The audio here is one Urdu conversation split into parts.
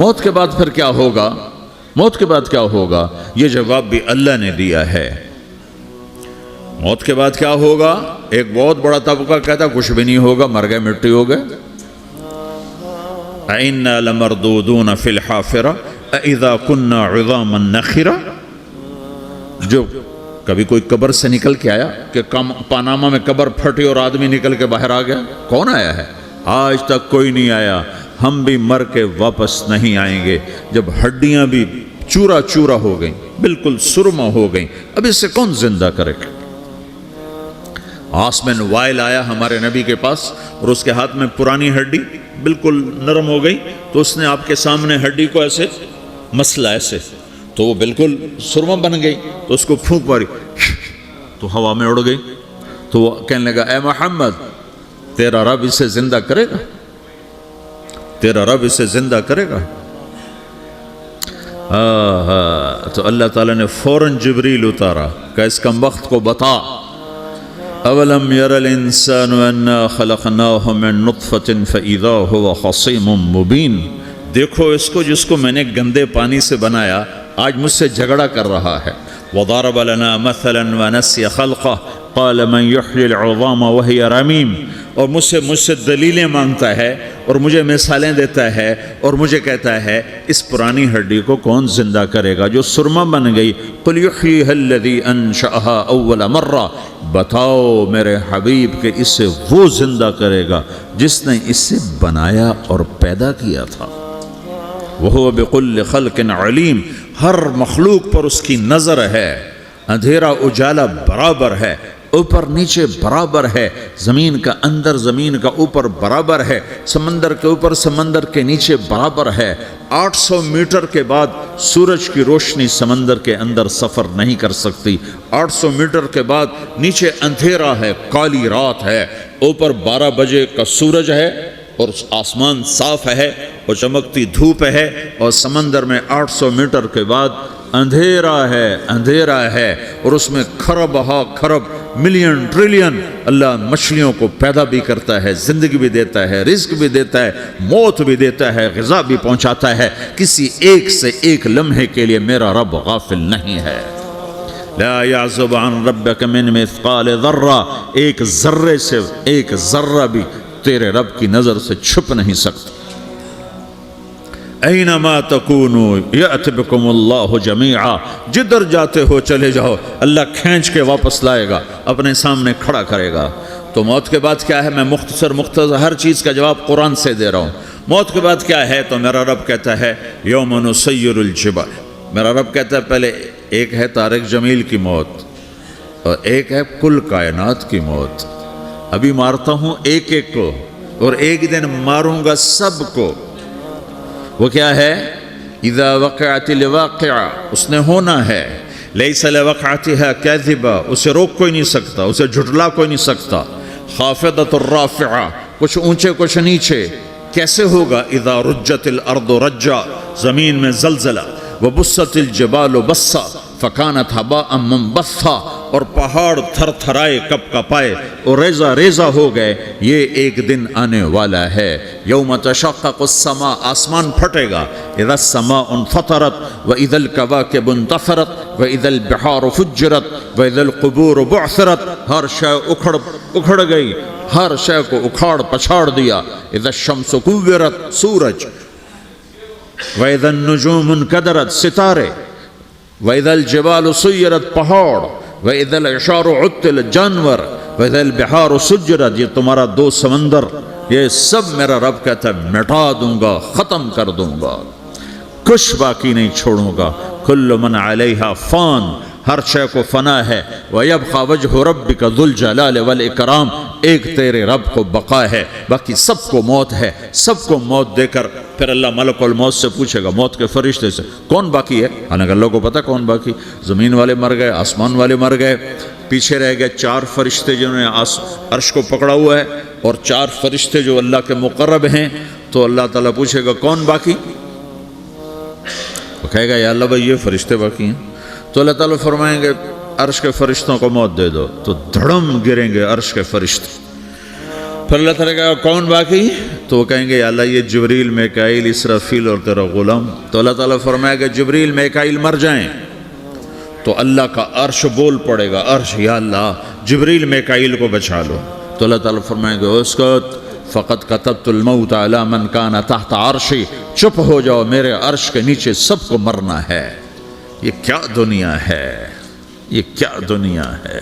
موت کے بعد پھر کیا ہوگا؟ موت کے بعد کیا ہوگا؟ یہ جواب بھی اللہ نے دیا ہے۔ موت کے بعد کیا ہوگا؟ ایک بہت بڑا طبقہ کہتا کچھ بھی نہیں ہوگا، مر گئے، مٹی ہو گئے۔ اِنَّا لَمَرْدُودُونَ فِي الْحَافِرَةِ اِذَا كُنَّا عِظَامًا نَخِرَةً۔ جو کبھی کوئی قبر سے نکل کے آیا کہ پاناما میں قبر پھٹی اور آدمی نکل کے باہر آ گیا؟ کون آیا ہے؟ آج تک کوئی نہیں آیا۔ ہم بھی مر کے واپس نہیں آئیں گے۔ جب ہڈیاں بھی چورا چورا ہو گئیں، بالکل سرما ہو گئیں، اب اس سے کون زندہ کرے گا؟ عاص بن وائل آیا ہمارے نبی کے پاس اور اس کے ہاتھ میں پرانی ہڈی بالکل نرم ہو گئی، تو اس نے آپ کے سامنے ہڈی کو ایسے مسلا، ایسے، تو وہ بالکل سرما بن گئی، تو اس کو پھونک ماری تو ہوا میں اڑ گئی۔ تو وہ کہنے لگا اے محمد، تیرا رب اسے زندہ کرے گا؟ تیرا رب اسے زندہ کرے گا؟ تو اللہ تعالیٰ نے فوراً جبریل اتارا کہ اس کمبخت کو بتا، اولم یر الانسان انا خلقناہ من نطفۃ فاذا هو خصیم مبین۔ دیکھو اس کو جس کو میں نے گندے پانی سے بنایا، آج مجھ سے جھگڑا کر رہا ہے۔ وضرب لنا مثلا ونسی خلقہ قال من یحیی العظام وہی رمیم۔ اور مجھ سے دلیلیں مانگتا ہے اور مجھے مثالیں دیتا ہے اور مجھے کہتا ہے اس پرانی ہڈی کو کون زندہ کرے گا جو سرما بن گئی؟ قل یحییھا الذی انشأھا اول مرہ۔ بتاؤ میرے حبیب کہ اسے وہ زندہ کرے گا جس نے اسے بنایا اور پیدا کیا تھا۔ وہو بکل خلق علیم۔ ہر مخلوق پر اس کی نظر ہے، اندھیرا اجالا برابر ہے، اوپر نیچے برابر ہے، زمین کا اندر زمین کا اوپر برابر ہے، سمندر کے اوپر سمندر کے نیچے برابر ہے۔ 800 میٹر کے بعد سورج کی روشنی سمندر کے اندر سفر نہیں کر سکتی۔ 800 میٹر کے بعد نیچے اندھیرا ہے، کالی رات ہے، اوپر 12 بجے کا سورج ہے اور آسمان صاف ہے اور چمکتی دھوپ ہے، اور سمندر میں 800 میٹر کے بعد اندھیرا ہے اور اس میں کھرب ہا کھرب ملین ٹریلین اللہ مچھلیوں کو پیدا بھی کرتا ہے، زندگی بھی دیتا ہے، رزق بھی دیتا ہے، موت بھی دیتا ہے، غذا بھی پہنچاتا ہے۔ کسی ایک سے ایک لمحے کے لیے میرا رب غافل نہیں ہے۔ لا يعزب عن ربك من مثقال ذرہ، ایک ذرے سے ایک ذرہ بھی تیرے رب کی نظر سے چھپ نہیں سکتا۔ اینما تکونوا یأت بکم اللہ جمیعا، جدھر جاتے ہو چلے جاؤ، اللہ کھینچ کے واپس لائے گا، اپنے سامنے کھڑا کرے گا۔ تو موت کے بعد کیا ہے؟ میں مختصر ہر چیز کا جواب قرآن سے دے رہا ہوں۔ موت کے بعد کیا ہے؟ تو میرا رب کہتا ہے یوم نسیر الجبال۔ میرا رب کہتا ہے پہلے ایک ہے طارق جمیل کی موت اور ایک ہے کل کائنات کی موت۔ ابھی مارتا ہوں ایک ایک کو اور ایک دن ماروں گا سب کو۔ وہ کیا ہے؟ اذا وقعت الواقعہ، اس نے ہونا ہے۔ لیس لوقعتها کاذبہ، اسے روک کوئی نہیں سکتا، اسے جھٹلا کوئی نہیں سکتا۔ خافضۃ الرافعہ، کچھ اونچے کچھ نیچے۔ کیسے ہوگا؟ اذا رجت الارض رجا، زمین میں زلزلہ۔ وبست الجبال بسا فکانت ہباء منبثا، اور پہاڑ تھر تھرائے کپ کپائے اور ریزہ ریزہ ہو گئے۔ یہ ایک دن آنے والا ہے۔ یوم تشقق السماء، آسمان پھٹے گا۔ اذا السماء انفطرت واذا الكواكب انتثرت واذا البحار فجرت واذا القبور بعثرت، ہر شے اکھڑ گئی، ہر شے کو اکھاڑ پچھاڑ دیا۔ اذا الشمس كورت، سورج۔ وَإِذَا النُّجُومُ انْكَدَرَتْ، ستارے۔ وَإِذَا الْجِبَالُ سُيِّرَتْ، پہاڑ۔ وَإِذَا الْعِشَارُ عُطِّلَتْ، جانور۔ وَإِذَا الْبِحَارُ سُجِّرَتْ، یہ تمہارا دو سمندر، یہ سب میرا رب کہتا ہے مٹا دوں گا، ختم کر دوں گا، کچھ باقی نہیں چھوڑوں گا۔ كُلُّ مَنْ عَلَيْهَا فان، ہر شے کو فنا ہے۔ وَيَبْقَى وَجْهُ رَبِّكَ ذُو الْجَلَالِ وَالْإِكْرَامِ، ایک تیرے رب کو بقا ہے، باقی سب کو موت ہے۔ سب کو موت دے کر پھر اللہ ملک الموت سے پوچھے گا، موت کے فرشتے سے، کون باقی ہے؟ حالانکہ اللہ کو پتہ کون باقی۔ زمین والے مر گئے، آسمان والے مر گئے، پیچھے رہ گئے 4 فرشتے جنہوں نے عرش کو پکڑا ہوا ہے، اور 4 فرشتے جو اللہ کے مقرب ہیں۔ تو اللہ تعالیٰ پوچھے گا کون باقی؟ وہ کہے گا یا اللہ بھائی یہ فرشتے باقی ہیں۔ تو اللہ تعالیٰ فرمائیں گے عرش کے فرشتوں کو موت دے دو، تو دھڑم گریں گے عرش کے فرشتے۔ پھر اللہ تعالیٰ کہا کون باقی؟ تو وہ کہیں گے یا اللہ یہ جبریل میکائیل اسرافیل اور تیرا غلام، تو اللہ تعالیٰ فرمائے گا جبریل میکائیل مر جائیں تو اللہ کا عرش بول پڑے گا، عرش یا اللہ جبریل میکائیل کو بچا لو، تو اللہ تعالیٰ فرمائے گا اسکت فقط کتبت الموت علی من کان تحت عرشی، چپ ہو جاؤ میرے عرش کے نیچے سب کو مرنا ہے۔ یہ کیا دنیا ہے، یہ کیا دنیا ہے،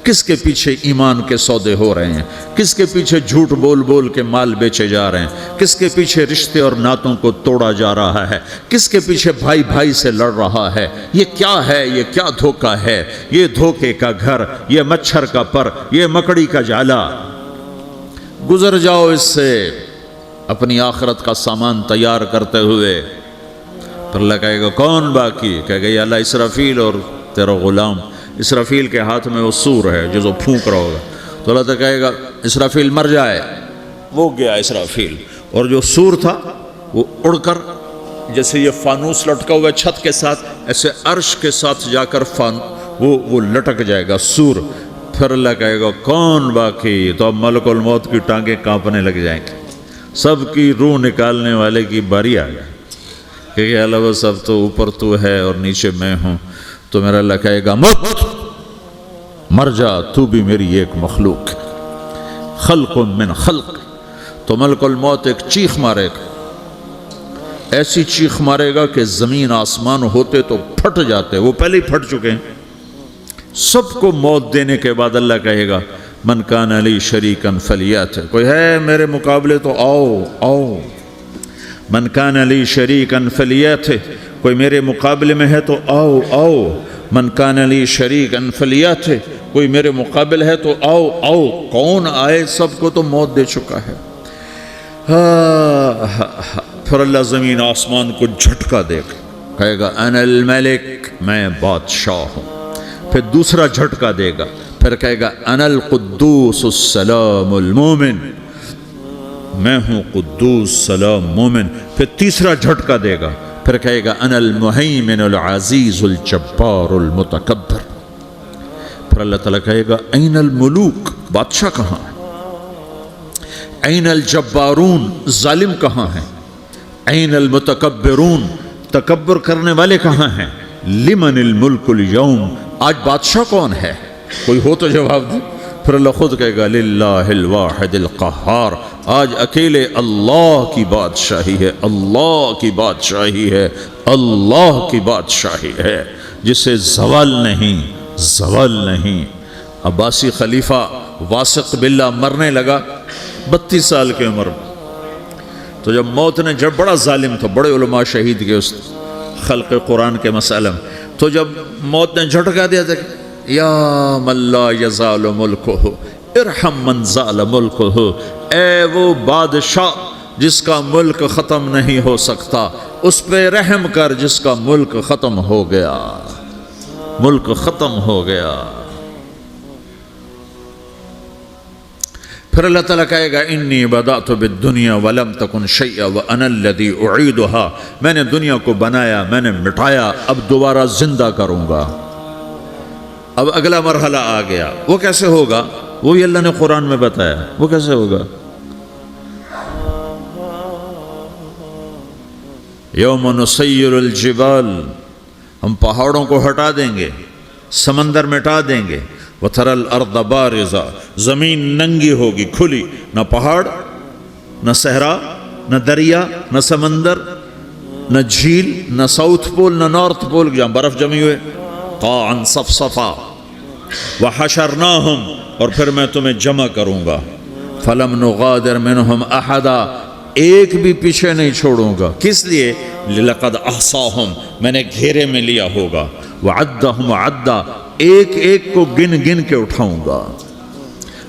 کس کے پیچھے ایمان کے سودے ہو رہے ہیں، کس کے پیچھے جھوٹ بول بول کے مال بیچے جا رہے ہیں، کس کے پیچھے رشتے اور ناتوں کو توڑا جا رہا ہے، کس کے پیچھے بھائی بھائی سے لڑ رہا ہے، یہ کیا ہے، یہ کیا دھوکہ ہے، یہ دھوکے کا گھر، یہ مچھر کا پر، یہ مکڑی کا جالا۔ گزر جاؤ اس سے اپنی آخرت کا سامان تیار کرتے ہوئے۔ پھر اللہ کہے گا کون باقی؟ کہے گا یا اللہ اسرافیل اور تیرا غلام۔ اسرافیل کے ہاتھ میں وہ سور ہے جو پھونک رہا ہوگا، تو اللہ تعالیٰ کہے گا اسرافیل مر جائے، وہ گیا اسرافیل، اور جو سور تھا وہ اڑ کر جیسے یہ فانوس لٹکا ہوا چھت کے ساتھ ایسے عرش کے ساتھ جا کر وہ لٹک جائے گا سور۔ پھر اللہ کہے گا کون باقی؟ تو اب ملک الموت کی ٹانگیں کانپنے لگ جائیں گے، سب کی روح نکالنے والے کی باری آ گئی کہ اللہ وہ سب تو اوپر تو ہے اور نیچے میں ہوں۔ تو میرا اللہ کہے گا مت، مر جا، تو بھی میری ایک مخلوق، خلق من خلق۔ تو ملک الموت ایک چیخ مارے گا، ایسی چیخ مارے گا کہ زمین آسمان ہوتے تو پھٹ جاتے، وہ پہلے ہی پھٹ چکے ہیں۔ سب کو موت دینے کے بعد اللہ کہے گا من کان علی شریکن فلیات، کوئی ہے میرے مقابلے تو آؤ آؤ، من کان علی شریکن فلیات، کوئی میرے مقابلے میں ہے تو آؤ آؤ، من کان علی شریکن فلیات، کوئی میرے مقابل ہے تو آؤ آؤ، کون آئے؟ سب کو تو موت دے چکا ہے۔ پھر اللہ زمین آسمان کو جھٹکا دے گا، کہے گا انا الملک، میں بادشاہ ہوں۔ پھر دوسرا جھٹکا دے گا، پھر کہے گا انا القدوس السلام المومن، میں ہوں قدوس سلام مومن۔ پھر تیسرا جھٹکا دے گا، پھر کہے گا انا المہیمن العزیز الجبار المتکبر۔ پھر اللہ تعالیٰ کہے گا این الملوک، بادشاہ کہاں ہے؟ این الجبارون، ظالم کہاں ہیں؟ این المتکبرون، تکبر کرنے والے کہاں ہیں؟ لمن الملک اليوم، آج بادشاہ کون ہے؟ کوئی ہو تو جواب دے۔ پھر اللہ خود کہے گا للہ الواحد القہار، آج اکیلے اللہ کی بادشاہی ہے، اللہ کی بادشاہی ہے، اللہ کی بادشاہی ہے، جسے زوال نہیں، زوال نہیں۔ عباسی خلیفہ واثق باللہ مرنے لگا 32 سال کی عمر میں، تو جب موت نے، جب بڑا ظالم تھا، بڑے علماء شہید کے اس خلق قرآن کے مسئلہ میں، تو جب موت نے جھٹکا دیا تھا یا من لا یزال ملکہ ارحم من زال ملکہ، اے وہ بادشاہ جس کا ملک ختم نہیں ہو سکتا، اس پہ رحم کر جس کا ملک ختم ہو گیا، ملک ختم ہو گیا۔ پھر اللہ تعالیٰ کہے گا انی بدأت بالدنیا ولم تکن شیئا وانا الذی اعیدها، میں نے دنیا کو بنایا، میں نے مٹایا، اب دوبارہ زندہ کروں گا۔ اب اگلا مرحلہ آ گیا، وہ کیسے ہوگا؟ وہی اللہ نے قرآن میں بتایا، وہ کیسے ہوگا؟ یوم نسیر الجبال، ہم پہاڑوں کو ہٹا دیں گے، سمندر مٹا دیں گے، وَتَرَى الْأَرْضَ بَارِزَةً، زمین ننگی ہوگی، کھلی، نہ پہاڑ، نہ صحرا، نہ دریا، نہ سمندر، نہ جھیل، نہ ساؤتھ پول، نہ نارتھ پول جہاں برف جمی ہوئے، قاعًا صفصفا، وَحَشَرْنَاهُمْ، اور پھر میں تمہیں جمع کروں گا، فَلَمْ نُغَادِرْ مِنْهُمْ أَحَدًا، ایک بھی پیچھے نہیں چھوڑوں گا، کس لیے؟ لَقَدْ أَحْصَاهُمْ، میں نے گھیرے میں لیا ہوگا، وَعَدَّهُمْ عَدًّا، ایک ایک کو گن گن کے اٹھاؤں گا،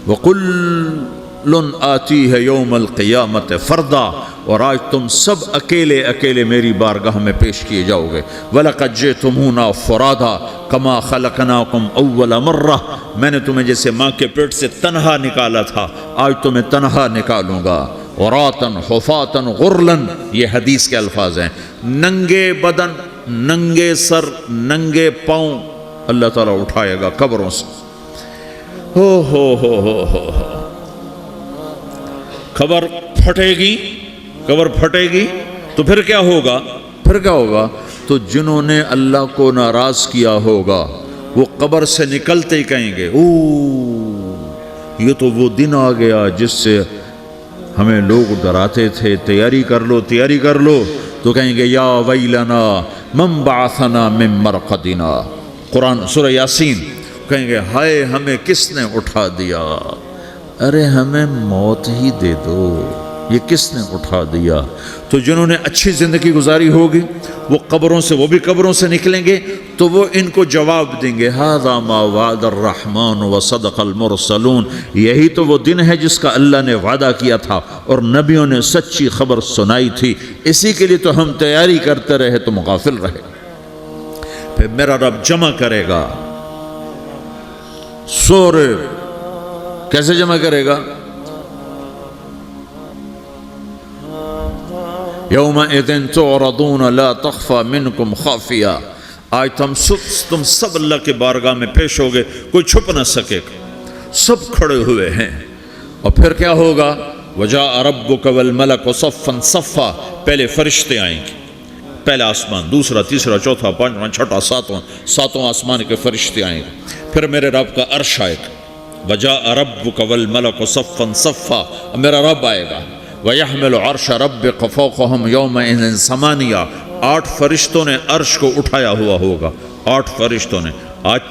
وَكُلٌّ آتِيهِ يَوْمَ الْقِيَامَةِ فَرْدًا، اور آج تم سب اکیلے اکیلے میری بارگاہ میں پیش کیے جاؤ گے، وَلَقَدْ جِئْتُمُونَا فُرَادًا كَمَا خَلَقْنَاكُمْ أَوَّلَ مَرَّةٍ، میں نے تمہیں جیسے ماں کے پیٹ سے تنہا نکالا تھا، آج تمہیں تنہا نکالوں گا، عُرَاةً حُفَاةً غُرْلًا، یہ حدیث کے الفاظ ہیں، ننگے بدن، ننگے سر، ننگے پاؤں اللہ تعالیٰ اٹھائے گا قبروں سے، ہو قبر پھٹے گی تو پھر کیا ہوگا؟ تو جنہوں نے اللہ کو ناراض کیا ہوگا وہ قبر سے نکلتے ہی کہیں گے یہ تو وہ دن آ گیا جس سے ہمیں لوگ ڈراتے تھے، تیاری کر لو، تو کہیں گے یا ویلنا من بعثنا من مرقدنا، قرآن سورہ یاسین، کہیں گے ہائے ہمیں کس نے اٹھا دیا، ارے ہمیں موت ہی دے دو، یہ کس نے اٹھا دیا؟ تو جنہوں نے اچھی زندگی گزاری ہوگی وہ بھی قبروں سے نکلیں گے تو وہ ان کو جواب دیں گے ھذا ما وعد الرحمن وصدق المرسلون، یہی تو وہ دن ہے جس کا اللہ نے وعدہ کیا تھا اور نبیوں نے سچی خبر سنائی تھی، اسی کے لیے تو ہم تیاری کرتے رہے، تم غافل رہے۔ پھر میرا رب جمع کرے گا سورے، کیسے جمع کرے گا؟ یومئذ تعرضون لا تخفى منکم خافیہ، آج تم سب اللہ کے بارگاہ میں پیش ہوگے، کوئی چھپ نہ سکے گا، سب کھڑے ہوئے ہیں۔ اور پھر کیا ہوگا؟ وجاء ربک والملک صفا صفا، پہلے فرشتے آئیں گے، پہلا آسمان، دوسرا، تیسرا، چوتھا، پانچواں، چھٹا، ساتواں آسمان کے فرشتے آئیں گے، پھر میرے رب کا عرش آئے گا، وجاء ربک والملک صفا صفا، میرا رب آئے گا، وَيَحْمِلُ عَرْشَ رَبِّكَ فَوْقَهُمْ يَوْمَئِذٍ ثَمَانِيَةٌ، 8 فرشتوں نے عرش کو اٹھایا ہوا ہوگا، 8 فرشتوں نے، آج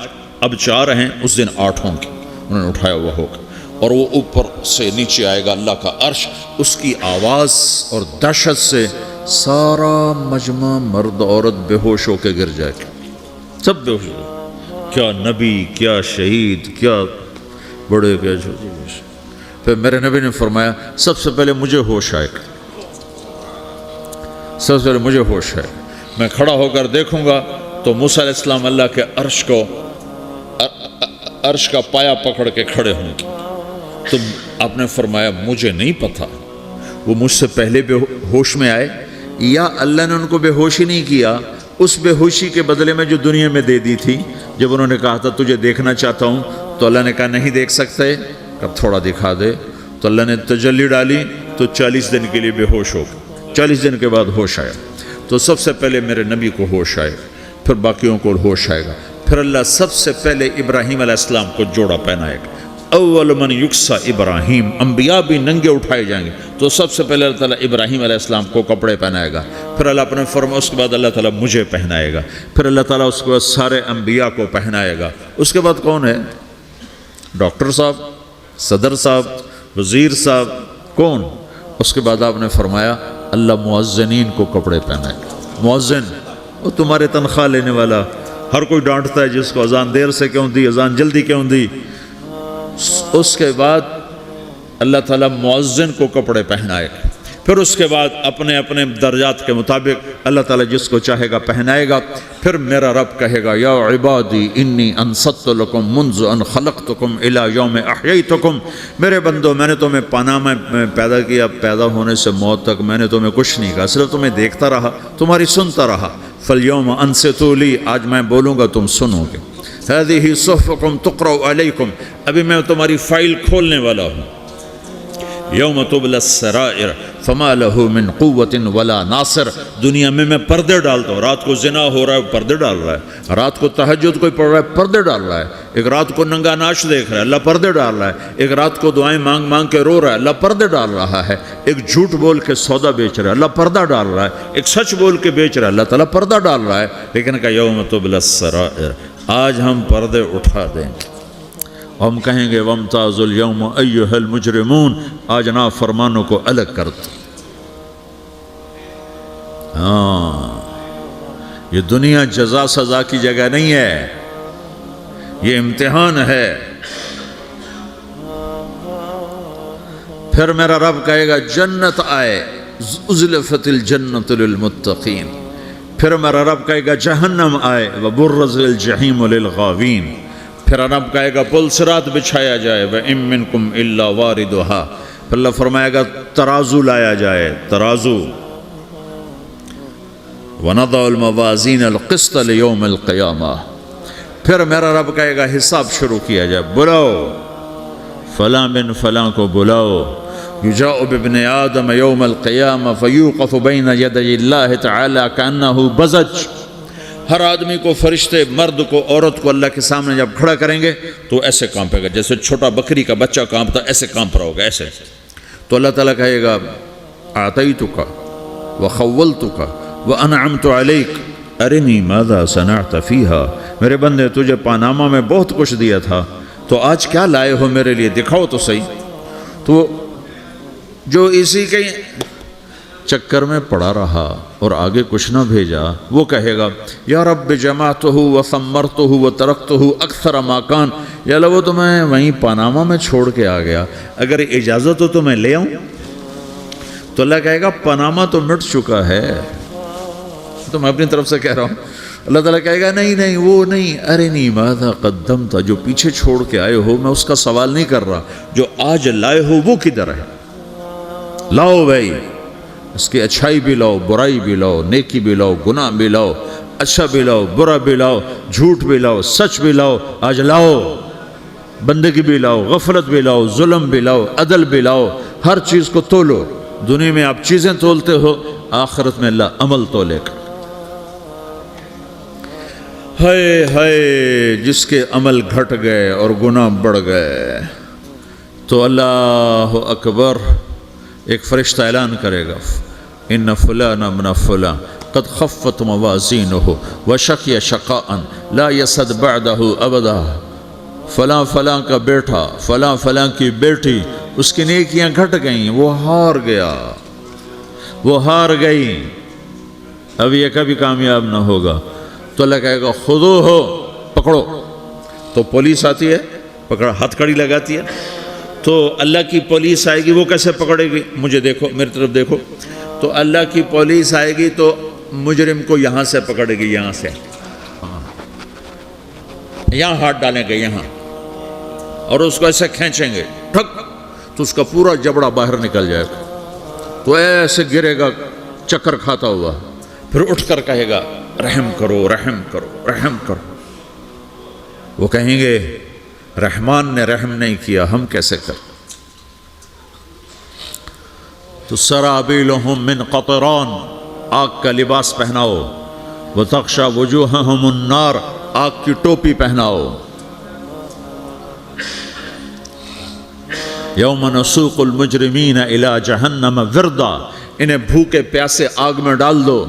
اب 4 ہیں، اس دن 8 ہوں گے، انہوں نے اٹھایا ہوا ہوگا، اور وہ اوپر سے نیچے آئے گا اللہ کا عرش، اس کی آواز اور دہشت سے سارا مجمع مرد عورت بے ہوش ہو کے گر جائے گا، سب بے ہوش ہو گئے، کیا نبی، کیا شہید، کیا بڑے، کیا چھوٹے۔ پھر میرے نبی نے فرمایا سب سے پہلے مجھے ہوش آئے گا، سب سے پہلے مجھے ہوش ہے، میں کھڑا ہو کر دیکھوں گا تو موسیٰ علیہ السلام اللہ کے عرش کا پایا پکڑ کے کھڑے ہوں گے، تو آپ نے فرمایا مجھے نہیں پتا وہ مجھ سے پہلے بے ہوش میں آئے یا اللہ نے ان کو بے ہوشی نہیں کیا، اس بے ہوشی کے بدلے میں جو دنیا میں دے دی تھی، جب انہوں نے کہا تھا تجھے دیکھنا چاہتا ہوں تو اللہ نے کہا نہیں دیکھ سکتے، اب تھوڑا دکھا دے، تو اللہ نے تجلی ڈالی تو 40 دن کے لیے بے ہوش ہو گئے، 40 دن کے بعد ہوش آیا، تو سب سے پہلے میرے نبی کو ہوش آئے، پھر باقیوں کو ہوش آئے گا، پھر اللہ سب سے پہلے ابراہیم علیہ السلام کو جوڑا پہنائے گا، اول من یکسا ابراہیم، انبیاء بھی ننگے اٹھائے جائیں گے، تو سب سے پہلے اللہ تعالیٰ ابراہیم علیہ السلام کو کپڑے پہنائے گا، پھر اللہ اپنے فرما، اس کے بعد اللہ تعالیٰ مجھے پہنائے گا، پھر اللہ تعالیٰ اس کے بعد سارے انبیاء کو پہنائے گا، اس کے بعد کون ہے؟ ڈاکٹر صاحب، صدر صاحب، وزیر صاحب، کون؟ اس کے بعد آپ نے فرمایا اللہ مؤذنین کو کپڑے پہنائے گا، مؤذن وہ تمہارے تنخواہ لینے والا، ہر کوئی ڈانٹتا ہے جس کو اذان دیر سے کیوں دی، اذان جلدی کیوں دی، اس کے بعد اللہ تعالیٰ مؤذن کو کپڑے پہنائے گا، پھر اس کے بعد اپنے اپنے درجات کے مطابق اللہ تعالیٰ جس کو چاہے گا پہنائے گا، پھر میرا رب کہے گا یا عبادی انی انصت لکم منذ ان خلقتکم الی یوم احییتکم، میرے بندو میں نے تمہیں پاناہ میں پیدا کیا، پیدا ہونے سے موت تک میں نے تمہیں کچھ نہیں کہا، صرف تمہیں دیکھتا رہا، تمہاری سنتا رہا، فالیوم انصتوا لی، آج میں بولوں گا تم سنو گے، ہذہ صحفکم تقرأ علیکم، ابھی میں تمہاری فائل کھولنے والا ہوں، یوم تبلی السرائر فما لہ من قوت ولا ناصر، دنیا میں پردے ڈالتا ہوں، رات کو زنا ہو رہا ہے پردے ڈال رہا ہے، رات کو تہجد کوئی پڑھ رہا ہے پردے ڈال رہا ہے، ایک رات کو ننگا ناچ دیکھ رہا ہے اللہ پردے ڈال رہا ہے، ایک رات کو دعائیں مانگ مانگ کے رو رہا ہے اللہ پردے ڈال رہا ہے، ایک جھوٹ بول کے سودا بیچ رہا ہے اللہ پردہ ڈال رہا ہے، ایک سچ بول کے بیچ رہا ہے اللہ تعالیٰ پردہ ڈال رہا ہے، لیکن کہ یوم تبلی السرائر، آج ہم پردے اٹھا دیں گے، ہم کہیں گے وامتازوا اليوم ایھا المجرمون، آج نافرمانوں کو الگ کر دو۔ ہاں، یہ دنیا جزا سزا کی جگہ نہیں ہے، یہ امتحان ہے۔ پھر میرا رب کہے گا جنت آئے، ازلفت الجنت للمتقین، پھر میرا رب کہے گا جہنم آئے، وبرز الجحیم للغاوین، پھر رب کہے گا پل صراط بچھایا جائے، وَإِن مِّنكُمْ إِلَّا وَارِدُهَا، پھر اللہ فرمائے گا ترازو لایا جائے، ترازو، وَنَضَعُ الْمَوَازِينَ الْقِسْطَ لِيَوْمِ الْقِيَامَةِ، پھر میرا رب کہے گا حساب شروع کیا جائے، بلاؤ فلاں بن فلاں کو بلاؤ، یجاء بابن آدم یوم القیامہ فیوقف بین یدی اللہ تعالی کأنہ بزج، ہر آدمی کو، فرشتے، مرد کو، عورت کو اللہ کے سامنے جب کھڑا کریں گے تو ایسے کانپے گا جیسے چھوٹا بکری کا بچہ کانپتا، ایسے کانپ رہا ہوگا ایسے. تو اللہ تعالیٰ کہے گا اعطیتک وخولتک وانعمت علیک ارنی ماذا صنعت فیہا، میرے بندے تجھے پاناما میں بہت کچھ دیا تھا، تو آج کیا لائے ہو میرے لیے، دکھاؤ تو صحیح. تو جو اسی کے چکر میں پڑا رہا اور آگے کچھ نہ بھیجا، وہ کہے گا یا رب جمعتہ وثمرتہ وترکتہ اکثر ما کان، یا اللہ وہ تو میں وہیں پاناما میں چھوڑ کے آ گیا، اگر اجازت ہو تو میں لے آؤں. تو اللہ کہے گا پاناما تو مٹ چکا ہے، تو میں اپنی طرف سے کہہ رہا ہوں. اللہ تعالیٰ کہے گا نہیں نہیں وہ نہیں، ارنی ماذا قدمت، جو پیچھے چھوڑ کے آئے ہو میں اس کا سوال نہیں کر رہا، جو آج لائے ہو وہ کدھر ہے، لاؤ بھائی، اس کی اچھائی بھی لاؤ، برائی بھی لاؤ، نیکی بھی لاؤ، گناہ بھی لاؤ، اچھا بھی لاؤ، برا بھی لاؤ، جھوٹ بھی لاؤ، سچ بھی لاؤ، آج لاؤ. بندگی بھی لاؤ، غفلت بھی لاؤ، ظلم بھی لاؤ، عدل بھی لاؤ، ہر چیز کو تولو. دنیا میں آپ چیزیں تولتے ہو، آخرت میں اللہ عمل تولے گا. ہائے ہائے جس کے عمل گھٹ گئے اور گناہ بڑھ گئے، تو اللہ اکبر، ایک فرشتہ اعلان کرے گا ان فلان ابن فلان قد خفت موازینہ وشقی شقاء لا یسد بعدہ ابدا، فلاں فلاں کا بیٹا، فلاں فلاں کی بیٹی، اس کی نیکیاں گھٹ گئیں، وہ ہار گیا، وہ ہار گئی، اب یہ کبھی کامیاب نہ ہوگا. تو اللہ کہے گا خودو ہو، پکڑو. تو پولیس آتی ہے، پکڑ ہتھ کڑی لگاتی ہے. تو اللہ کی پولیس آئے گی، وہ کیسے پکڑے گی، مجھے دیکھو، میری طرف دیکھو. تو اللہ کی پولیس آئے گی تو مجرم کو یہاں سے پکڑے گی، یہاں سے، یہاں ہاتھ ڈالیں گے یہاں، اور اس کو ایسے کھینچیں گے ٹھک، تو اس کا پورا جبڑا باہر نکل جائے گا. تو ایسے گرے گا چکر کھاتا ہوا، پھر اٹھ کر کہے گا رحم کرو، رحم کرو، رحم کرو. وہ کہیں گے رحمان نے رحم نہیں کیا، ہم کیسے کریں. تو سرابیلہم من قطران، آگ کا لباس پہناؤ، وتغشا وجوہہم النار، آگ کی ٹوپی پہناؤ. یوم نسوق المجرمین الی جہنم وردا، انہیں بھوکے پیاسے آگ میں ڈال دو.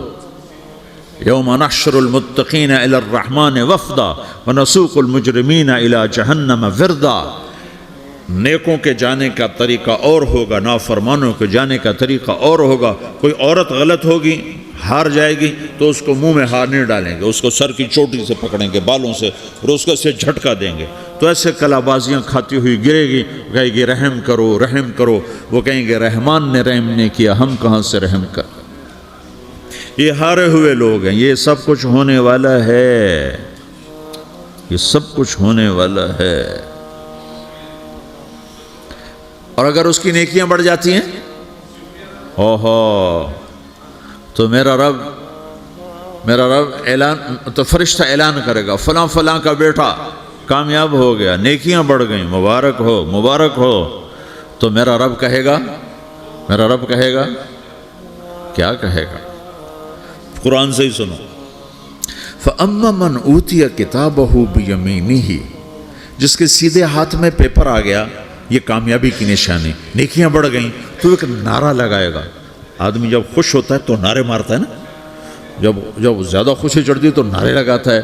یوم نحشر المتقین الی الرحمن وفدا ونسوق المجرمین الی جہنم وردا. نیکوں کے جانے کا طریقہ اور ہوگا، نافرمانوں کے جانے کا طریقہ اور ہوگا. کوئی عورت غلط ہوگی، ہار جائے گی، تو اس کو منہ میں ہار نہیں ڈالیں گے، اس کو سر کی چوٹی سے پکڑیں گے، بالوں سے، اور اس کو سے جھٹکا دیں گے. تو ایسے کلا بازیاں کھاتی ہوئی گرے گی، کہے گی رحم کرو، رحم کرو. وہ کہیں گے رحمان نے رحم نہیں کیا، ہم کہاں سے رحم کر. یہ ہارے ہوئے لوگ ہیں. یہ سب کچھ ہونے والا ہے، یہ سب کچھ ہونے والا ہے. اور اگر اس کی نیکیاں بڑھ جاتی ہیں، اوہو، تو میرا رب اعلان، تو فرشتہ اعلان کرے گا فلاں فلاں کا بیٹا کامیاب ہو گیا، نیکیاں بڑھ گئیں، مبارک ہو، مبارک ہو. تو میرا رب کہے گا کیا کہے گا، قرآن سے ہی سنو. فَأَمَّا مَنْ أُوتِيَ كِتَابَهُ بِيَمِينِهِ، جس کے سیدھے ہاتھ میں پیپر آ گیا، یہ کامیابی کی نشانی، نیکیاں بڑھ گئیں. تو ایک نعرہ لگائے گا. آدمی جب خوش ہوتا ہے تو نعرے مارتا ہے نا، جب زیادہ خوشی چڑھتی ہے تو نعرے لگاتا ہے.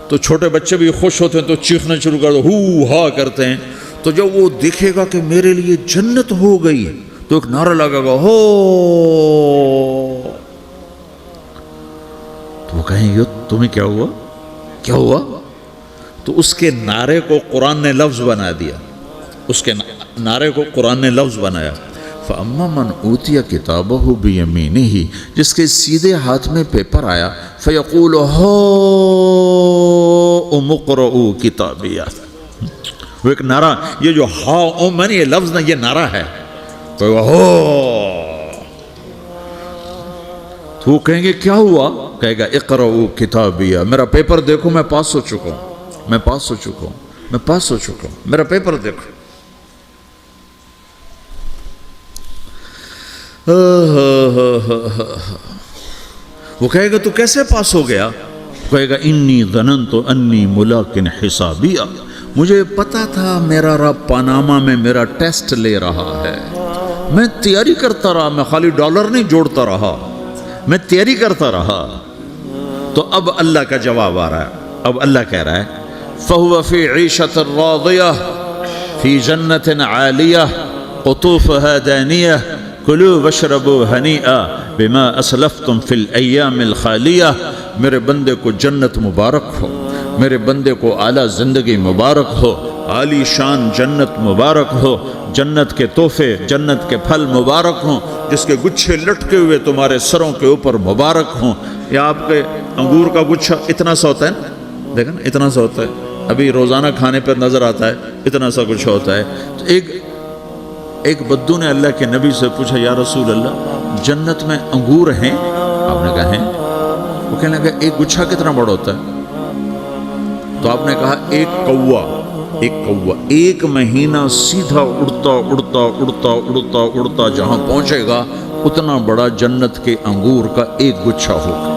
تو چھوٹے بچے بھی خوش ہوتے ہیں تو چیخنا شروع کر دو، ہو ہا کرتے ہیں. تو جب وہ دیکھے گا کہ میرے لیے جنت ہو گئی، تو ایک نعرہ لگے گا، ہو. تو وہ کہیں گے تمہیں کیا ہوا، کیا ہوا. تو اس کے نعرے کو قرآن نے لفظ بنا دیا، اس کے نعرے کو قرآن نے لفظ بنایا. فَأَمَّا مَنْ أُوتِيَ كِتَابَهُ بِيَمِينِهِ، جس کے سیدھے ہاتھ میں پیپر آیا، فَيَقُولُ هَاؤْمُ اقْرَءُوا كِتَابِيَهْ. وہ ایک نعرہ، یہ جو ہا میں نے یہ لفظ نہ، یہ نعرہ ہے. تو وہ کہیں گے کیا ہوا، کہے گا اقرؤوا کتابیہ، میرا پیپر دیکھو، میں پاس ہو چکا ہوں، میں پاس ہو چکا ہوں، میں پاس ہو چکا ہوں، میرا پیپر دیکھو. وہ کہے گا تو کیسے پاس ہو گیا؟ کہے گا انی ظننت انی ملاقن حسابیہ، مجھے پتا تھا میرا رب پاناما میں میرا ٹیسٹ لے رہا ہے، میں تیاری کرتا رہا، میں خالی ڈالر نہیں جوڑتا رہا، میں تیاری کرتا رہا۔ تو اب اللہ کا جواب آ رہا ہے، اب اللہ کہہ رہا ہے فَهُوَ فِي عِيشَةٍ رَاضِيَةٍ فِي جَنَّةٍ عَالِيَةٍ قُطُوفُهَا دَانِيَةٌ كُلُوا وَاشْرَبُوا هَنِيئًا بِمَا أَسْلَفْتُمْ فِي الْأَيَّامِ الْخَالِيَةِ، میرے بندے کو جنت مبارک ہو، میرے بندے کو اعلیٰ زندگی مبارک ہو، عالی شان جنت مبارک ہو، جنت کے تحفے، جنت کے پھل مبارک ہوں، جس کے گچھے لٹکے ہوئے تمہارے سروں کے اوپر مبارک ہوں۔ یا آپ کے انگور کا گچھا اتنا سا ہوتا ہے نا، دیکھیں نا اتنا سا ہوتا ہے، ابھی روزانہ کھانے پر نظر آتا ہے، اتنا سا گچھا ہوتا ہے۔ تو ایک بدو نے اللہ کے نبی سے پوچھا یا رسول اللہ جنت میں انگور ہیں؟ آپ نے کہا ہیں۔ وہ کہنے لگا ایک گچھا کتنا بڑا ہوتا ہے؟ تو آپ نے کہا ایک کوا ایک مہینہ سیدھا اڑتا اڑتا اڑتا اڑتا اڑتا جہاں پہنچے گا اتنا بڑا جنت کے انگور کا ایک گچھا ہوگا۔